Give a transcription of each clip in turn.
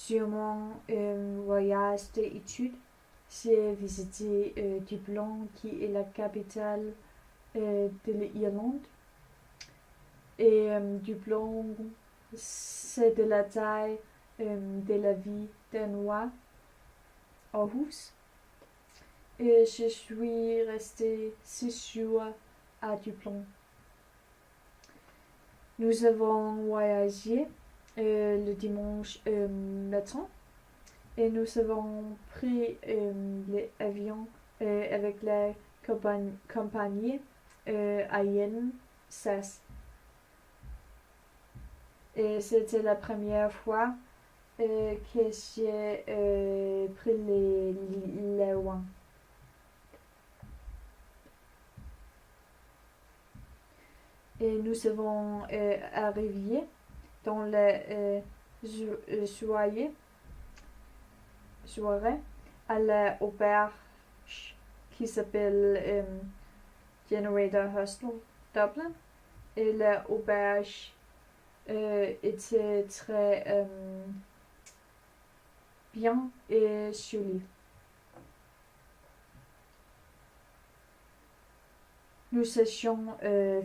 Sur mon voyage d'études, j'ai visité Dublin, qui est la capitale de l'Irlande. Et Dublin, c'est de la taille de la ville danoise, Aarhus. Et je suis restée 6 jours à Dublin. Nous avons voyagé le dimanche matin et nous avons pris l'avion avec la compagnie aérienne SAS. Et c'était la première fois que j'ai pris l'avion. Et nous avons arrivé dans la soirée à la auberge qui s'appelle Generator Hostel Dublin. Et la auberge était très bien et jolie. Nous étions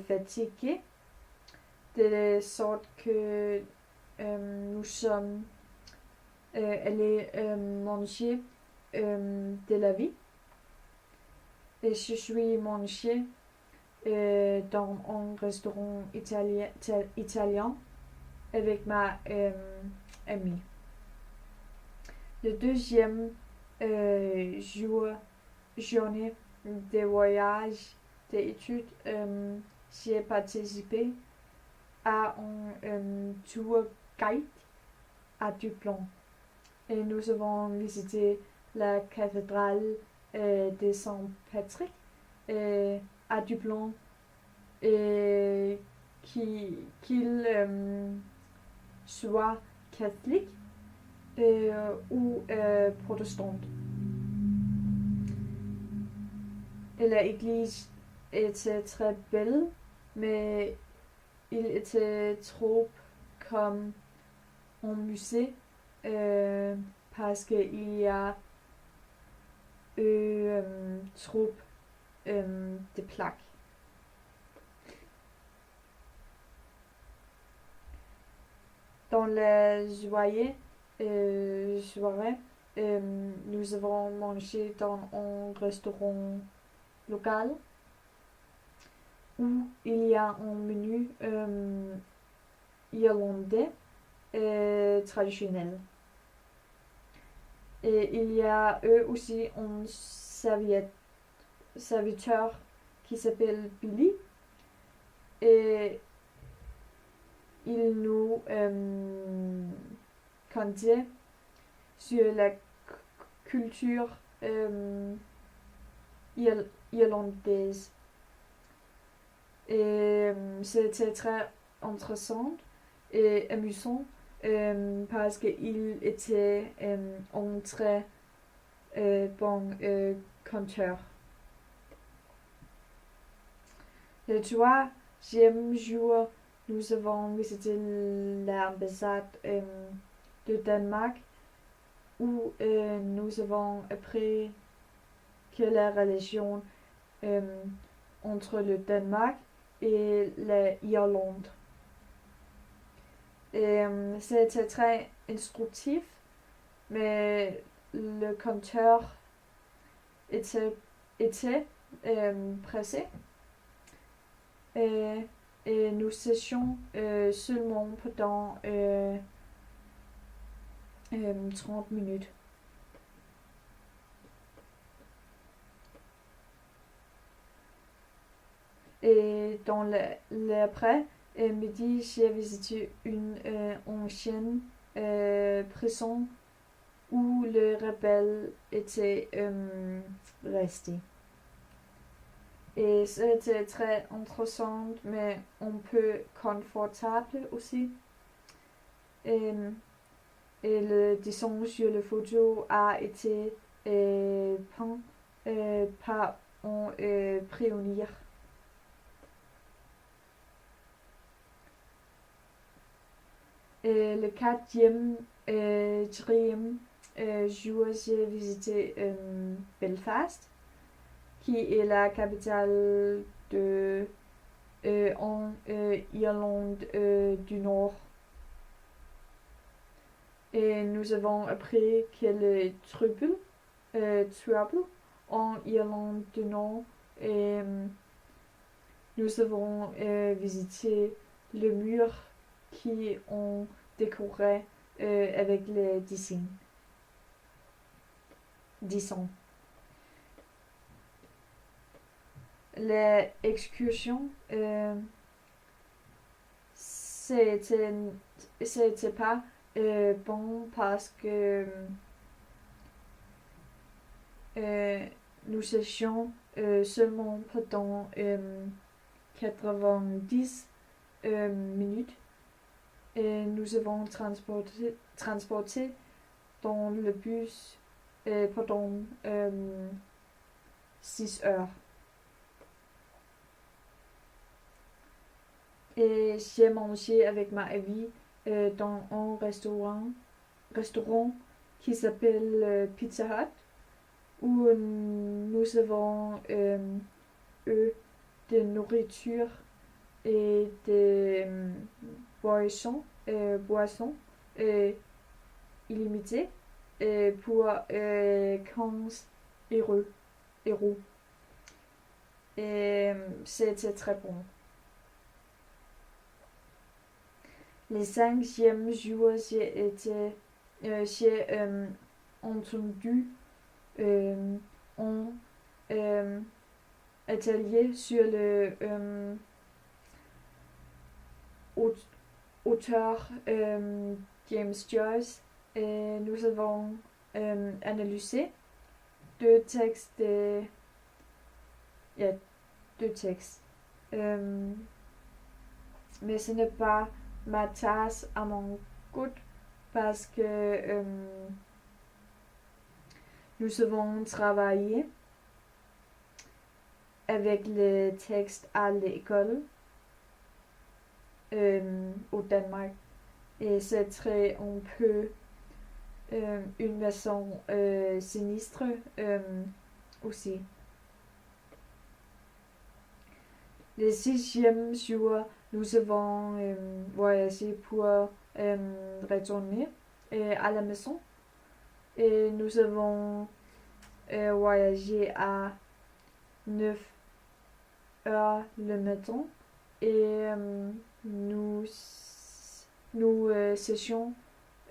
fatigués de sorte que nous sommes allés manger de la vie. Et je suis mangé dans un restaurant italien avec ma amie. Le deuxième journée de voyage d'études, j'ai participé à un tour guide à Dublin. Et nous avons visité la cathédrale de Saint-Patrick à Dublin et qu'il soit catholique ou protestante. Et l'église était très belle, mais il était trop comme un musée parce qu'il y a trop de plaques. Dans la soirée, nous avons mangé dans un restaurant local où il y a un menu irlandais traditionnel. Et il y a eux aussi un serviteur qui s'appelle Billy. Et il nous contait sur la culture irlandaise. Et c'était très intéressant et amusant parce qu'il était un très bon conteur. Le troisième jour, nous avons visité l'ambassade de Danemark où nous avons appris que la relation entre le Danemark et l'Irlande. Et c'était très instructif, mais le compteur était pressé. Et nous étions seulement pendant 30 minutes. Et dans l'après-midi, j'ai visité une ancienne prison où les rebelles étaient restés. Et c'était très intéressant, mais un peu confortable aussi. Et le dessin sur la photo a été peint par un pionnier. Et le quatrième 3e jour, j'ai visité Belfast, qui est la capitale de en Irlande du Nord. Et nous avons appris que le trouble en Irlande du Nord. Et nous avons visité le mur qui ont décoré avec les dessins. L'excursion, c'était pas bon parce que nous étions seulement pendant 90 minutes et nous avons transporté dans le bus pendant 6 heures. Et j'ai mangé avec ma amie dans un restaurant qui s'appelle Pizza Hut, où nous avons eu de nourriture et des boissons illimitées pour 15 euros. Et c'était très bon. Les 5e jours, j'ai entendu un atelier sur le auteur James Joyce, et nous avons analysé deux textes. Deux textes. Mais ce n'est pas ma tasse à mon goût parce que nous avons travaillé avec les textes à l'école au Danemark, et c'est très un peu une maison sinistre aussi. Le 6e jour, nous avons voyagé pour retourner à la maison, et nous avons voyagé à 9 heures le matin, et nous sétions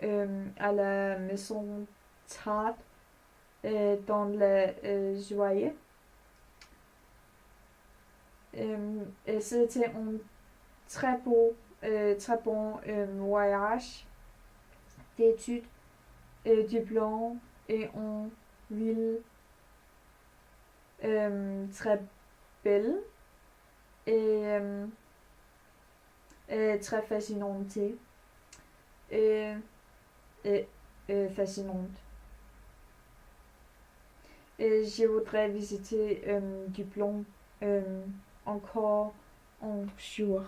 à la maison tard dans le juillet. Et c'était un très bon voyage d'études et diplôme, et une ville très belle et très fascinante et fascinante. Et je voudrais visiter diplôme encore un jour.